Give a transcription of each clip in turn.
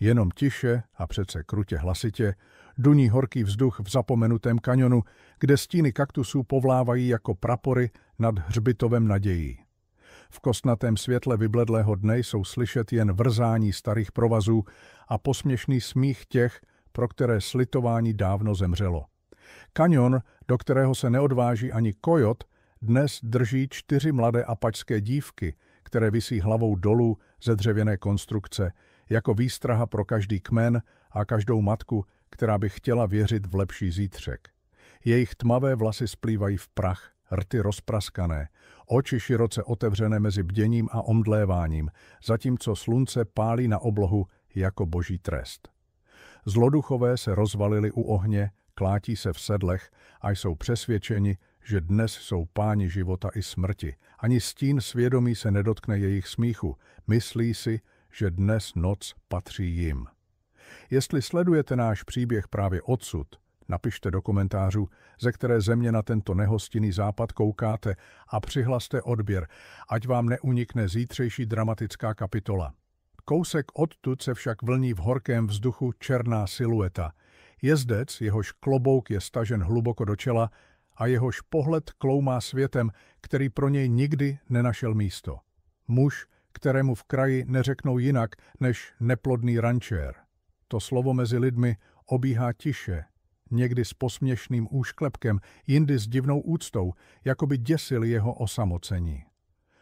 Jenom tiše a přece krutě hlasitě duní horký vzduch v zapomenutém kaňonu, kde stíny kaktusů povlávají jako prapory nad hřbitovem nadějí. V kostnatém světle vybledlého dne jsou slyšet jen vrzání starých provazů a posměšný smích těch, pro které slitování dávno zemřelo. Kaňon, do kterého se neodváží ani kojot, dnes drží 4 mladé apačské dívky, které visí hlavou dolů ze dřevěné konstrukce, jako výstraha pro každý kmen a každou matku, která by chtěla věřit v lepší zítřek. Jejich tmavé vlasy splývají v prach, rty rozpraskané, oči široce otevřené mezi bděním a omdléváním, zatímco slunce pálí na oblohu jako boží trest. Zloduchové se rozvalili u ohně, klátí se v sedlech a jsou přesvědčeni, že dnes jsou páni života i smrti. Ani stín svědomí se nedotkne jejich smíchu. Myslí si, že dnes noc patří jim. Jestli sledujete náš příběh právě odsud, napište do komentářů, ze které země na tento nehostinný západ koukáte a přihlaste odběr, ať vám neunikne zítřejší dramatická kapitola. Kousek odtud se však vlní v horkém vzduchu černá silueta. Jezdec, jehož klobouk je stažen hluboko do čela a jehož pohled kloumá světem, který pro něj nikdy nenašel místo. Muž, kterému v kraji neřeknou jinak než neplodný rančér. To slovo mezi lidmi obíhá tiše, někdy s posměšným úšklepkem, jindy s divnou úctou, jako by děsil jeho osamocení.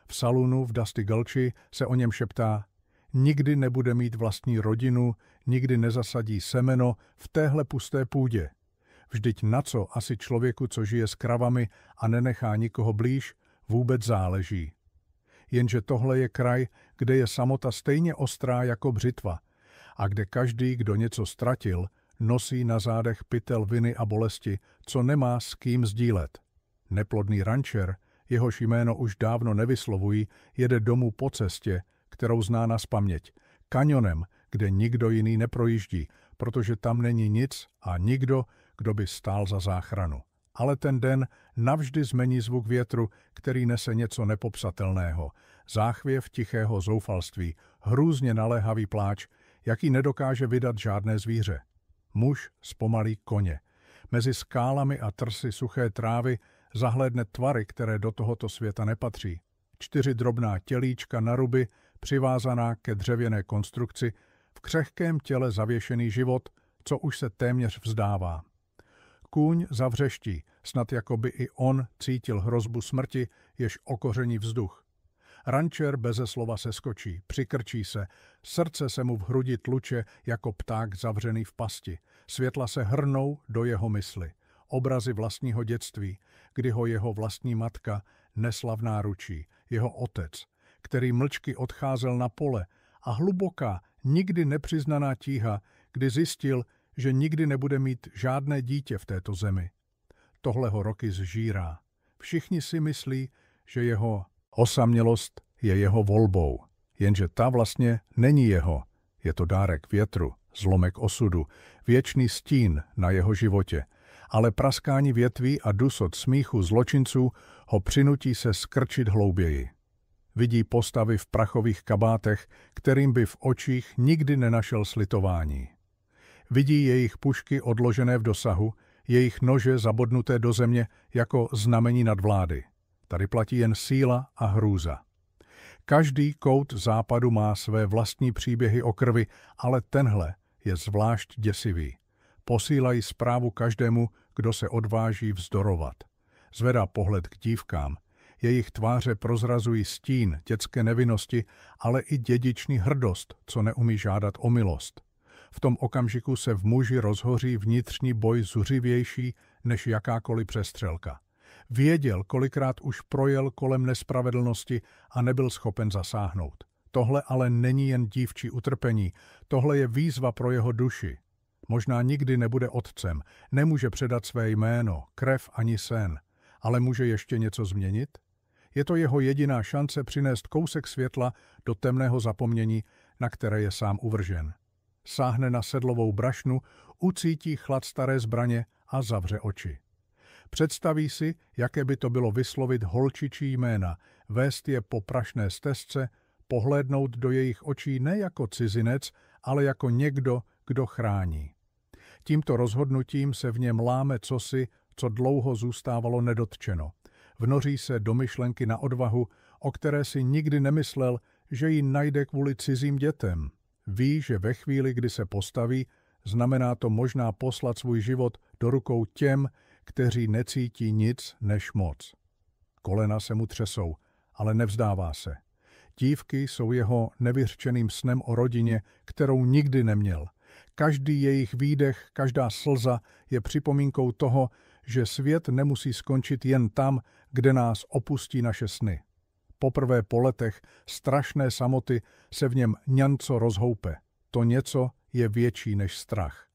V salonu v Dusty Gulchi se o něm šeptá: nikdy nebude mít vlastní rodinu, nikdy nezasadí semeno v téhle pusté půdě. Vždyť na co asi člověku, co žije s kravami a nenechá nikoho blíž, vůbec záleží. Jenže tohle je kraj, kde je samota stejně ostrá jako břitva a kde každý, kdo něco ztratil, nosí na zádech pytel viny a bolesti, co nemá s kým sdílet. Neplodný rančer, jehož jméno už dávno nevyslovují, jede domů po cestě, kterou zná nazpaměť, kaňonem, kde nikdo jiný neprojíždí, protože tam není nic a nikdo, kdo by stál za záchranu. Ale ten den navždy zmení zvuk větru, který nese něco nepopsatelného, záchvěv tichého zoufalství, hrůzně naléhavý pláč, jaký nedokáže vydat žádné zvíře. Muž zpomalí koně. Mezi skálami a trsy suché trávy zahlédne tvary, které do tohoto světa nepatří. 4 drobná tělíčka na ruby, přivázaná ke dřevěné konstrukci, v křehkém těle zavěšený život, co už se téměř vzdává. Kůň zavřeští, snad jako by i on cítil hrozbu smrti, jež okoření vzduch. Rančer beze slova seskočí, přikrčí se, srdce se mu v hrudi tluče jako pták zavřený v pasti. Světla se hrnou do jeho mysli. Obrazy vlastního dětství, kdy ho jeho vlastní matka nesla v náručí, jeho otec, který mlčky odcházel na pole, a hluboká, nikdy nepřiznaná tíha, kdy zjistil, že nikdy nebude mít žádné dítě v této zemi. Tohle ho roky zžírá. Všichni si myslí, že jeho osamělost je jeho volbou, jenže ta vlastně není jeho. Je to dárek větru, zlomek osudu, věčný stín na jeho životě. Ale praskání větví a dusot smíchu zločinců ho přinutí se skrčit hlouběji. Vidí postavy v prachových kabátech, kterým by v očích nikdy nenašel slitování. Vidí jejich pušky odložené v dosahu, jejich nože zabodnuté do země jako znamení nadvlády. Tady platí jen síla a hrůza. Každý kout západu má své vlastní příběhy o krvi, ale tenhle je zvlášť děsivý. Posílají zprávu každému, kdo se odváží vzdorovat. Zvedá pohled k dívkám. Jejich tváře prozrazují stín dětské nevinnosti, ale i dědičný hrdost, co neumí žádat o milost. V tom okamžiku se v muži rozhoří vnitřní boj zuřivější než jakákoliv přestřelka. Věděl, kolikrát už projel kolem nespravedlnosti a nebyl schopen zasáhnout. Tohle ale není jen dívčí utrpení, tohle je výzva pro jeho duši. Možná nikdy nebude otcem, nemůže předat své jméno, krev ani sen, ale může ještě něco změnit? Je to jeho jediná šance přinést kousek světla do temného zapomnění, na které je sám uvržen. Sáhne na sedlovou brašnu, ucítí chlad staré zbraně a zavře oči. Představí si, jaké by to bylo vyslovit holčičí jména, vést je po prašné stezce, pohlédnout do jejich očí ne jako cizinec, ale jako někdo, kdo chrání. Tímto rozhodnutím se v něm láme cosi, co dlouho zůstávalo nedotčeno. Vnoří se do myšlenky na odvahu, o které si nikdy nemyslel, že ji najde kvůli cizím dětem. Ví, že ve chvíli, kdy se postaví, znamená to možná poslat svůj život do rukou těm, kteří necítí nic než moc. Kolena se mu třesou, ale nevzdává se. Dívky jsou jeho nevyřčeným snem o rodině, kterou nikdy neměl. Každý jejich výdech, každá slza je připomínkou toho, že svět nemusí skončit jen tam, kde nás opustí naše sny. Poprvé po letech strašné samoty se v něm ňanco rozhoupe. To něco je větší než strach.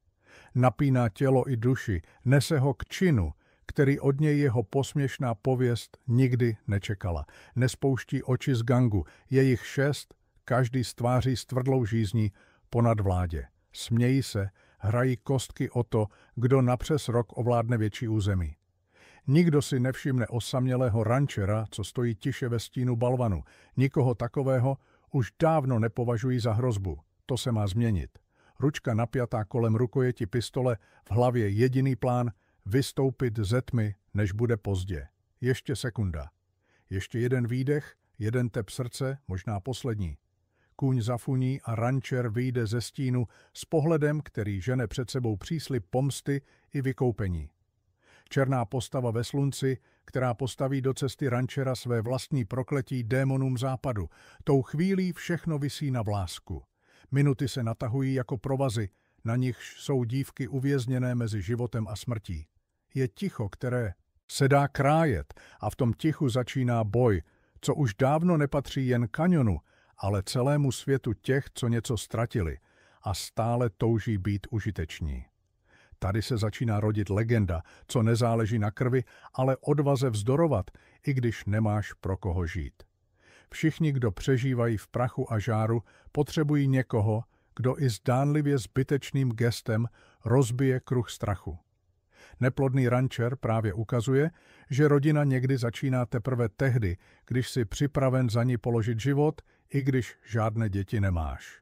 Napíná tělo i duši, nese ho k činu, který od něj jeho posměšná pověst nikdy nečekala. Nespouští oči z gangu, je jich 6, každý s tváří s tvrdlou žízní po nadvládě. Smějí se, hrají kostky o to, kdo napřes rok ovládne větší území. Nikdo si nevšimne osamělého rančera, co stojí tiše ve stínu balvanu. Nikoho takového už dávno nepovažují za hrozbu. To se má změnit. Ručka napjatá kolem rukojeti pistole, v hlavě jediný plán – vystoupit ze tmy, než bude pozdě. Ještě sekunda. Ještě jeden výdech, jeden tep srdce, možná poslední. Kůň zafuní a rančer vyjde ze stínu s pohledem, který žene před sebou příslib pomsty i vykoupení. Černá postava ve slunci, která postaví do cesty rančera své vlastní prokletí démonům západu. Tou chvílí všechno visí na vlásku. Minuty se natahují jako provazy, na nichž jsou dívky uvězněné mezi životem a smrtí. Je ticho, které se dá krájet a v tom tichu začíná boj, co už dávno nepatří jen kaňonu, ale celému světu těch, co něco ztratili a stále touží být užiteční. Tady se začíná rodit legenda, co nezáleží na krvi, ale odvaze vzdorovat, i když nemáš pro koho žít. Všichni, kdo přežívají v prachu a žáru, potřebují někoho, kdo i zdánlivě zbytečným gestem rozbije kruh strachu. Neplodný rančer právě ukazuje, že rodina někdy začíná teprve tehdy, když jsi připraven za ní položit život, i když žádné děti nemáš.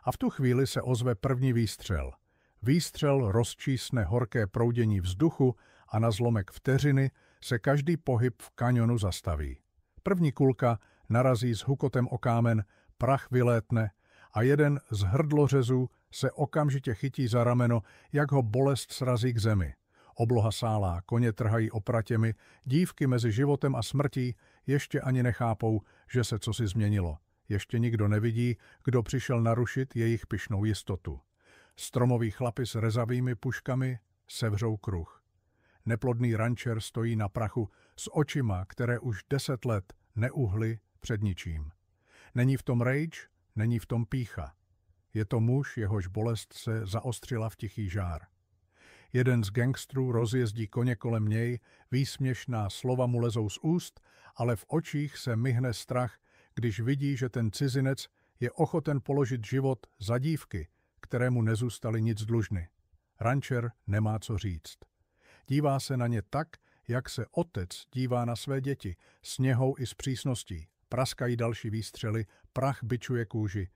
A v tu chvíli se ozve první výstřel. Výstřel rozčísne horké proudění vzduchu a na zlomek vteřiny se každý pohyb v kaňonu zastaví. První kulka narazí s hukotem o kámen, prach vylétne a jeden z hrdlořezů se okamžitě chytí za rameno, jak ho bolest srazí k zemi. Obloha sálá, koně trhají opratěmi, dívky mezi životem a smrtí ještě ani nechápou, že se cosi změnilo. Ještě nikdo nevidí, kdo přišel narušit jejich pyšnou jistotu. Stromoví chlapi s rezavými puškami sevřou kruh. Neplodný rančer stojí na prachu s očima, které už 10 let neuhly před ničím. Není v tom rage, není v tom pýcha. Je to muž, jehož bolest se zaostřila v tichý žár. Jeden z gangstrů rozjezdí koně kolem něj, výsměšná slova mu lezou z úst, ale v očích se myhne strach, když vidí, že ten cizinec je ochoten položit život za dívky, kterému nezůstaly nic dlužny. Rančer nemá co říct. Dívá se na ně tak, jak se otec dívá na své děti, s něhou i s přísností. Praskají další výstřely, prach bičuje kůži.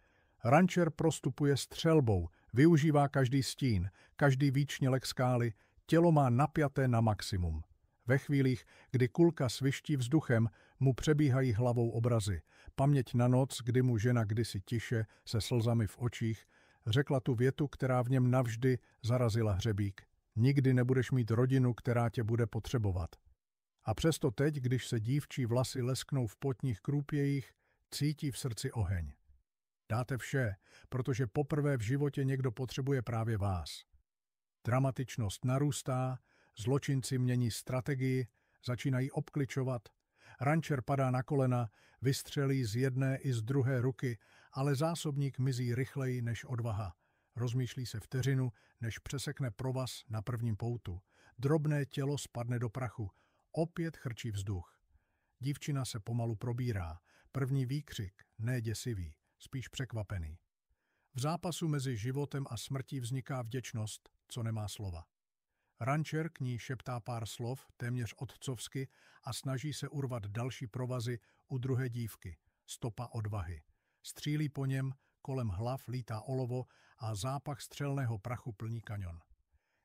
Rančer prostupuje střelbou, využívá každý stín, každý výčnělek skály, tělo má napjaté na maximum. Ve chvílích, kdy kulka sviští vzduchem, mu přebíhají hlavou obrazy. Paměť na noc, kdy mu žena kdysi tiše, se slzami v očích, řekla tu větu, která v něm navždy zarazila hřebík. Nikdy nebudeš mít rodinu, která tě bude potřebovat. A přesto teď, když se dívčí vlasy lesknou v potních krůpějích, cítí v srdci oheň. Dáte vše, protože poprvé v životě někdo potřebuje právě vás. Dramatičnost narůstá, zločinci mění strategii, začínají obkličovat. Rančer padá na kolena, vystřelí z jedné i z druhé ruky, ale zásobník mizí rychleji než odvaha. Rozmýšlí se vteřinu, než přesekne provaz na prvním poutu. Drobné tělo spadne do prachu. Opět chrčí vzduch. Dívčina se pomalu probírá. První výkřik, ne děsivý, spíš překvapený. V zápasu mezi životem a smrtí vzniká vděčnost, co nemá slova. Rančer k ní šeptá pár slov, téměř otcovsky, a snaží se urvat další provazy u druhé dívky. Stopa odvahy. Střílí po něm, kolem hlav lítá olovo a zápach střelného prachu plní kaňon.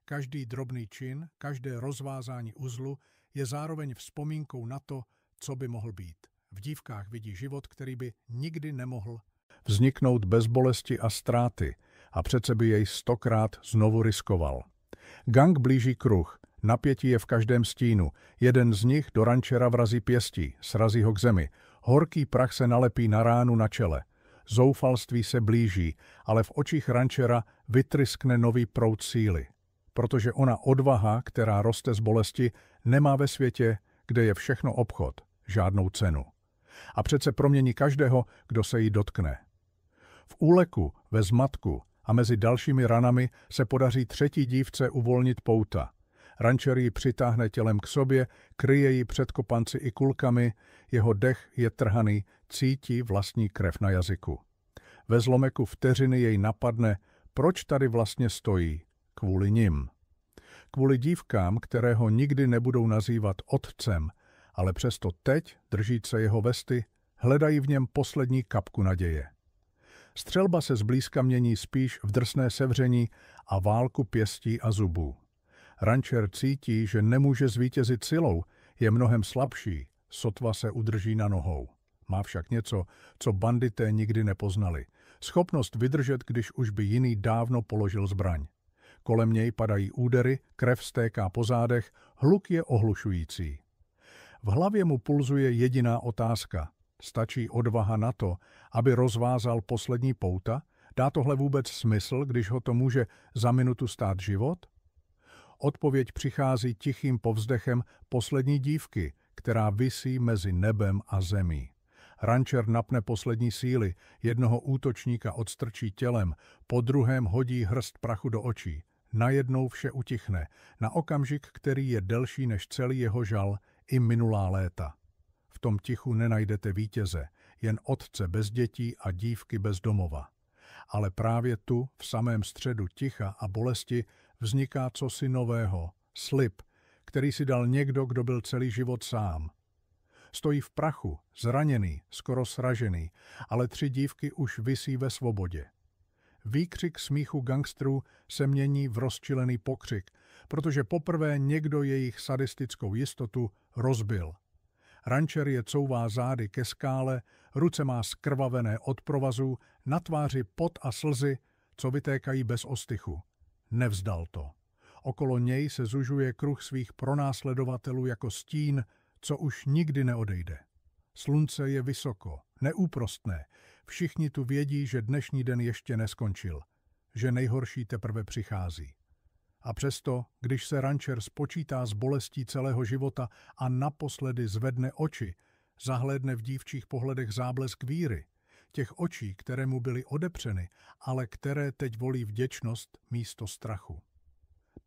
Každý drobný čin, každé rozvázání uzlu je zároveň vzpomínkou na to, co by mohl být. V dívkách vidí život, který by nikdy nemohl vzniknout bez bolesti a ztráty, a přece by jej 100krát znovu riskoval. Gang blíží kruh, napětí je v každém stínu, jeden z nich do rančera vrazí pěstí, srazí ho k zemi, horký prach se nalepí na ránu na čele. Zoufalství se blíží, ale v očích rančera vytryskne nový proud síly. Protože ona odvaha, která roste z bolesti, nemá ve světě, kde je všechno obchod, žádnou cenu. A přece promění každého, kdo se jí dotkne. V úleku, ve zmatku a mezi dalšími ranami se podaří třetí dívce uvolnit pouta. Rančer ji přitáhne tělem k sobě, kryje ji před kopanci i kulkami, jeho dech je trhaný, cítí vlastní krev na jazyku. Ve zlomeku vteřiny jej napadne, proč tady vlastně stojí. Kvůli nim. Kvůli dívkám, které ho nikdy nebudou nazývat otcem, ale přesto teď, držíc se jeho vesty, hledají v něm poslední kapku naděje. Střelba se zblízka mění spíš v drsné sevření a válku pěstí a zubů. Rančer cítí, že nemůže zvítězit silou, je mnohem slabší, sotva se udrží na nohou. Má však něco, co bandité nikdy nepoznali. Schopnost vydržet, když už by jiný dávno položil zbraň. Kolem něj padají údery, krev stéká po zádech, hluk je ohlušující. V hlavě mu pulzuje jediná otázka. Stačí odvaha na to, aby rozvázal poslední pouta? Dá tohle vůbec smysl, když ho to může za minutu stát život? Odpověď přichází tichým povzdechem poslední dívky, která visí mezi nebem a zemí. Rančer napne poslední síly, jednoho útočníka odstrčí tělem, po druhém hodí hrst prachu do očí. Najednou vše utichne, na okamžik, který je delší než celý jeho žal i minulá léta. V tom tichu nenajdete vítěze, jen otce bez dětí a dívky bez domova. Ale právě tu, v samém středu ticha a bolesti, vzniká cosi nového, slib, který si dal někdo, kdo byl celý život sám. Stojí v prachu, zraněný, skoro sražený, ale 3 dívky už visí ve svobodě. Výkřik smíchu gangstrů se mění v rozčilený pokřik, protože poprvé někdo jejich sadistickou jistotu rozbil. Rančer je couvá zády ke skále, ruce má skrvavené od provazů, na tváři pot a slzy, co vytékají bez ostychu. Nevzdal to. Okolo něj se zužuje kruh svých pronásledovatelů jako stín, co už nikdy neodejde. Slunce je vysoko, neúprostné. Všichni tu vědí, že dnešní den ještě neskončil, že nejhorší teprve přichází. A přesto, když se rančer spočítá s bolestí celého života a naposledy zvedne oči, zahlédne v dívčích pohledech záblesk víry, těch očí, které mu byly odepřeny, ale které teď volí vděčnost místo strachu.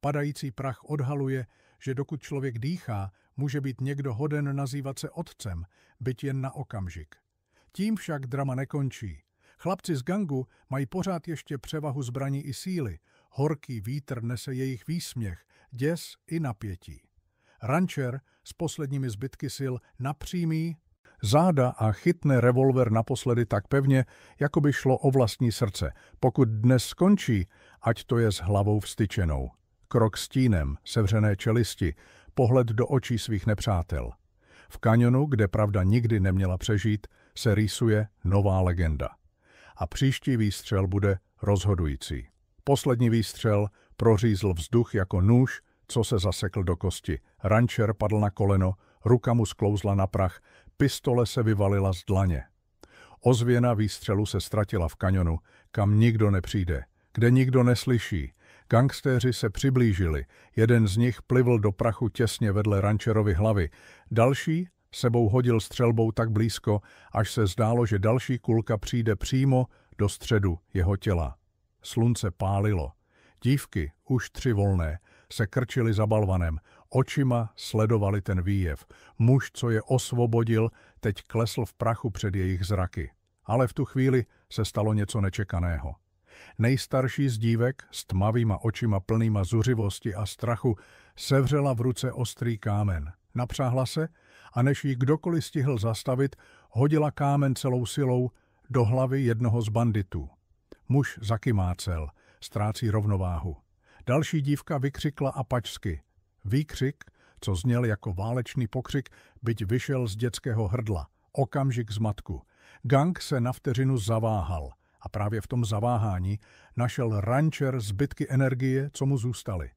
Padající prach odhaluje, že dokud člověk dýchá, může být někdo hoden nazývat se otcem, byť jen na okamžik. Tím však drama nekončí. Chlapci z gangu mají pořád ještě převahu zbraní i síly. Horký vítr nese jejich výsměch, děs i napětí. Rančer s posledními zbytky sil napřímí záda a chytne revolver naposledy tak pevně, jako by šlo o vlastní srdce. Pokud dnes skončí, ať to je s hlavou vstyčenou. Krok stínem, sevřené čelisti, pohled do očí svých nepřátel. V kaňonu, kde pravda nikdy neměla přežít, se rýsuje nová legenda. A příští výstřel bude rozhodující. Poslední výstřel prořízl vzduch jako nůž, co se zasekl do kosti. Rančer padl na koleno, ruka mu sklouzla na prach, pistole se vyvalila z dlaně. Ozvěna výstřelu se ztratila v kaňonu, kam nikdo nepřijde, kde nikdo neslyší. Gangstéři se přiblížili, jeden z nich plivl do prachu těsně vedle rančerovy hlavy, další sebou hodil střelbou tak blízko, až se zdálo, že další kulka přijde přímo do středu jeho těla. Slunce pálilo. Dívky, už 3 volné, se krčily za balvanem, očima sledovali ten výjev. Muž, co je osvobodil, teď klesl v prachu před jejich zraky. Ale v tu chvíli se stalo něco nečekaného. Nejstarší z dívek, s tmavýma očima plnýma zuřivosti a strachu, sevřela v ruce ostrý kámen. Napřáhla se a než ji kdokoliv stihl zastavit, hodila kámen celou silou do hlavy jednoho z banditů. Muž zakymácel, ztrácí rovnováhu. Další dívka vykřikla apačsky. Výkřik, co zněl jako válečný pokřik, byť vyšel z dětského hrdla. Okamžik zmatku. Gang se na vteřinu zaváhal a právě v tom zaváhání našel rančer zbytky energie, co mu zůstaly.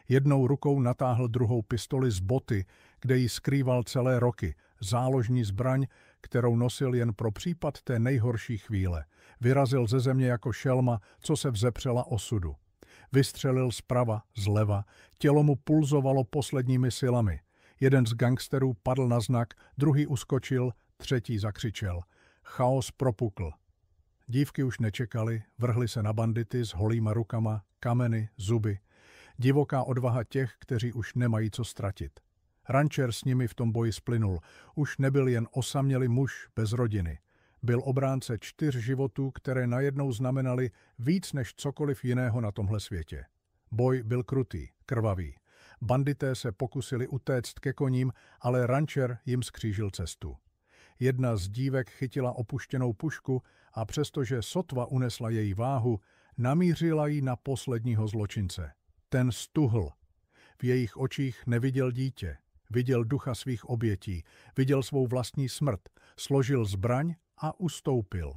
Jednou rukou natáhl druhou pistoli z boty, kde ji skrýval celé roky, záložní zbraň, kterou nosil jen pro případ té nejhorší chvíle. Vyrazil ze země jako šelma, co se vzepřela osudu. Vystřelil zprava, zleva, tělo mu pulzovalo posledními silami. Jeden z gangsterů padl na znak, druhý uskočil, třetí zakřičel. Chaos propukl. Dívky už nečekaly, vrhly se na bandity s holýma rukama, kameny, zuby. Divoká odvaha těch, kteří už nemají co ztratit. Rančer s nimi v tom boji splynul. Už nebyl jen osamělý muž bez rodiny. Byl obránce 4 životů, které najednou znamenaly víc než cokoliv jiného na tomhle světě. Boj byl krutý, krvavý. Bandité se pokusili utéct ke koním, ale rančer jim skřížil cestu. Jedna z dívek chytila opuštěnou pušku a přestože sotva unesla její váhu, namířila ji na posledního zločince. Ten stuhl. V jejich očích neviděl dítě, viděl ducha svých obětí, viděl svou vlastní smrt, složil zbraň a ustoupil.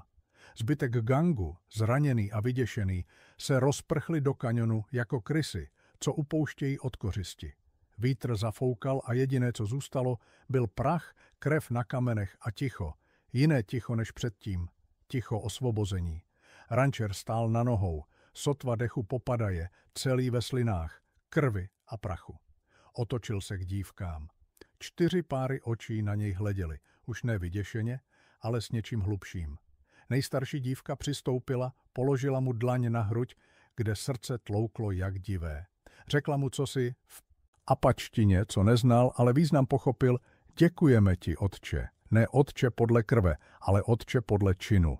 Zbytek gangu, zraněný a vyděšený, se rozprchli do kaňonu jako krysy, co upouštějí od kořisti. Vítr zafoukal a jediné, co zůstalo, byl prach, krev na kamenech a ticho. Jiné ticho než předtím. Ticho osvobození. Rančer stál na nohou, sotva dechu popadaje, celý ve slinách, krvi a prachu. Otočil se k dívkám. 4 páry očí na něj hleděly, už ne vyděšeně, ale s něčím hlubším. Nejstarší dívka přistoupila, položila mu dlaň na hruď, kde srdce tlouklo jak divé. Řekla mu cosi v apačtině, co neznal, ale význam pochopil. Děkujeme ti, otče. Ne otče podle krve, ale otče podle činu.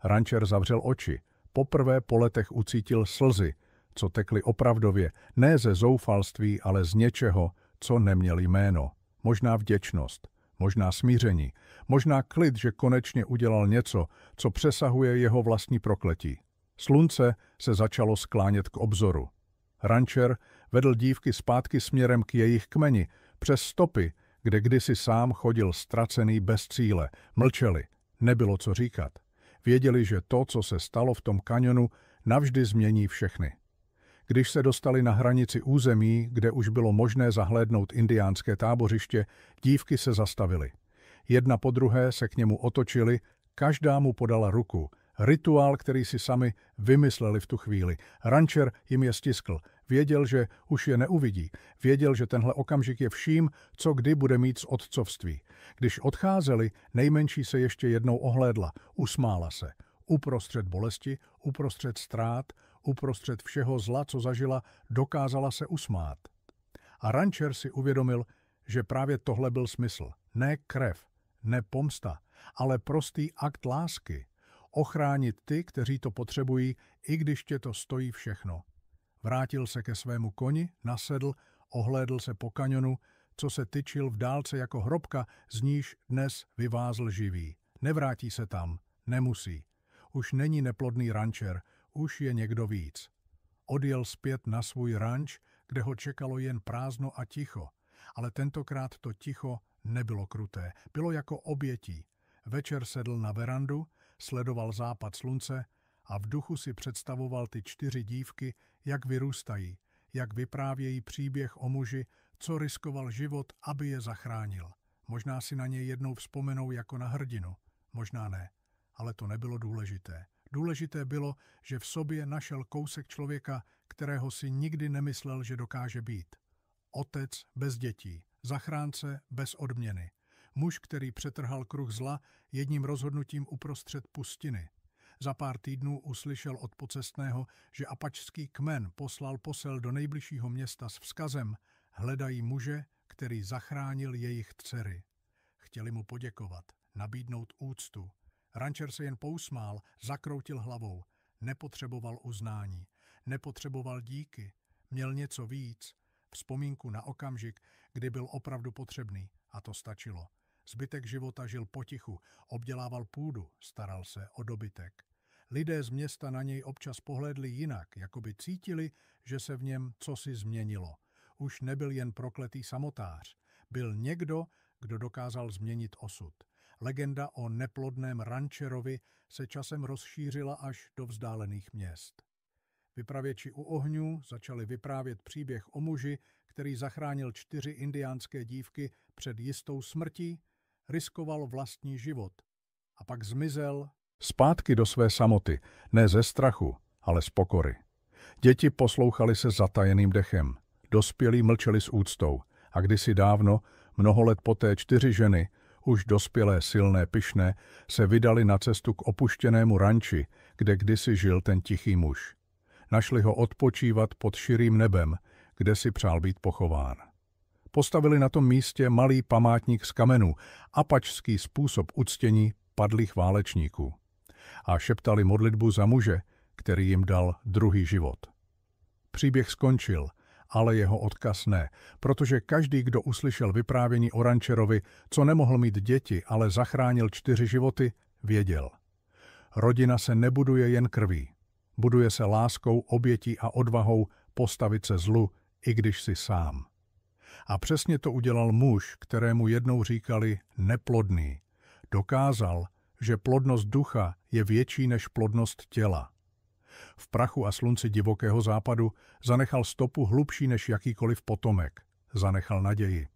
Rančer zavřel oči. Poprvé po letech ucítil slzy, co tekly opravdově, ne ze zoufalství, ale z něčeho, co neměl jméno. Možná vděčnost, možná smíření, možná klid, že konečně udělal něco, co přesahuje jeho vlastní prokletí. Slunce se začalo sklánět k obzoru. Rančer vedl dívky zpátky směrem k jejich kmeni, přes stopy, kde kdysi sám chodil ztracený bez cíle. Mlčeli, nebylo co říkat. Věděli, že to, co se stalo v tom kaňonu, navždy změní všechny. Když se dostali na hranici území, kde už bylo možné zahlédnout indiánské tábořiště, dívky se zastavily. Jedna po druhé se k němu otočily, každá mu podala ruku. Rituál, který si sami vymysleli v tu chvíli. Rančer jim je stiskl. Věděl, že už je neuvidí. Věděl, že tenhle okamžik je vším, co kdy bude mít z otcovství. Když odcházeli, nejmenší se ještě jednou ohlédla. Usmála se. Uprostřed bolesti, uprostřed ztrát, uprostřed všeho zla, co zažila, dokázala se usmát. A rančer si uvědomil, že právě tohle byl smysl. Ne krev, ne pomsta, ale prostý akt lásky. Ochránit ty, kteří to potřebují, i když tě to stojí všechno. Vrátil se ke svému koni, nasedl, ohlédl se po kaňonu, co se tyčil v dálce jako hrobka, z níž dnes vyvázl živý. Nevrátí se tam, nemusí. Už není neplodný rančer, už je někdo víc. Odjel zpět na svůj ranč, kde ho čekalo jen prázdno a ticho. Ale tentokrát to ticho nebylo kruté, bylo jako obětí. Večer sedl na verandu, sledoval západ slunce a v duchu si představoval ty 4 dívky, jak vyrůstají, jak vyprávějí příběh o muži, co riskoval život, aby je zachránil. Možná si na něj jednou vzpomenou jako na hrdinu, možná ne, ale to nebylo důležité. Důležité bylo, že v sobě našel kousek člověka, kterého si nikdy nemyslel, že dokáže být. Otec bez dětí, zachránce bez odměny. Muž, který přetrhal kruh zla jedním rozhodnutím uprostřed pustiny. Za pár týdnů uslyšel od pocestného, že apačský kmen poslal posel do nejbližšího města s vzkazem: hledají muže, který zachránil jejich dcery. Chtěli mu poděkovat, nabídnout úctu. Rančer se jen pousmál, zakroutil hlavou. Nepotřeboval uznání, nepotřeboval díky, měl něco víc, vzpomínku na okamžik, kdy byl opravdu potřebný, a to stačilo. Zbytek života žil potichu, obdělával půdu, staral se o dobytek. Lidé z města na něj občas pohlédli jinak, jako by cítili, že se v něm cosi změnilo. Už nebyl jen prokletý samotář. Byl někdo, kdo dokázal změnit osud. Legenda o neplodném rančerovi se časem rozšířila až do vzdálených měst. Vypravěči u ohňů začali vyprávět příběh o muži, který zachránil 4 indiánské dívky před jistou smrtí, riskoval vlastní život a pak zmizel zpátky do své samoty, ne ze strachu, ale z pokory. Děti poslouchali se zatajeným dechem, dospělí mlčeli s úctou a kdysi dávno, mnoho let poté 4 ženy, už dospělé, silné, pyšné, se vydali na cestu k opuštěnému ranči, kde kdysi žil ten tichý muž. Našli ho odpočívat pod širým nebem, kde si přál být pochován. Postavili na tom místě malý památník z kamenů, apačský způsob uctění padlých válečníků. A šeptali modlitbu za muže, který jim dal druhý život. Příběh skončil, ale jeho odkaz ne, protože každý, kdo uslyšel vyprávění o rančerovi, co nemohl mít děti, ale zachránil 4 životy, věděl. Rodina se nebuduje jen krví. Buduje se láskou, obětí a odvahou postavit se zlu, i když si sám. A přesně to udělal muž, kterému jednou říkali neplodný. Dokázal, že plodnost ducha je větší než plodnost těla. V prachu a slunci divokého západu zanechal stopu hlubší než jakýkoliv potomek. Zanechal naději.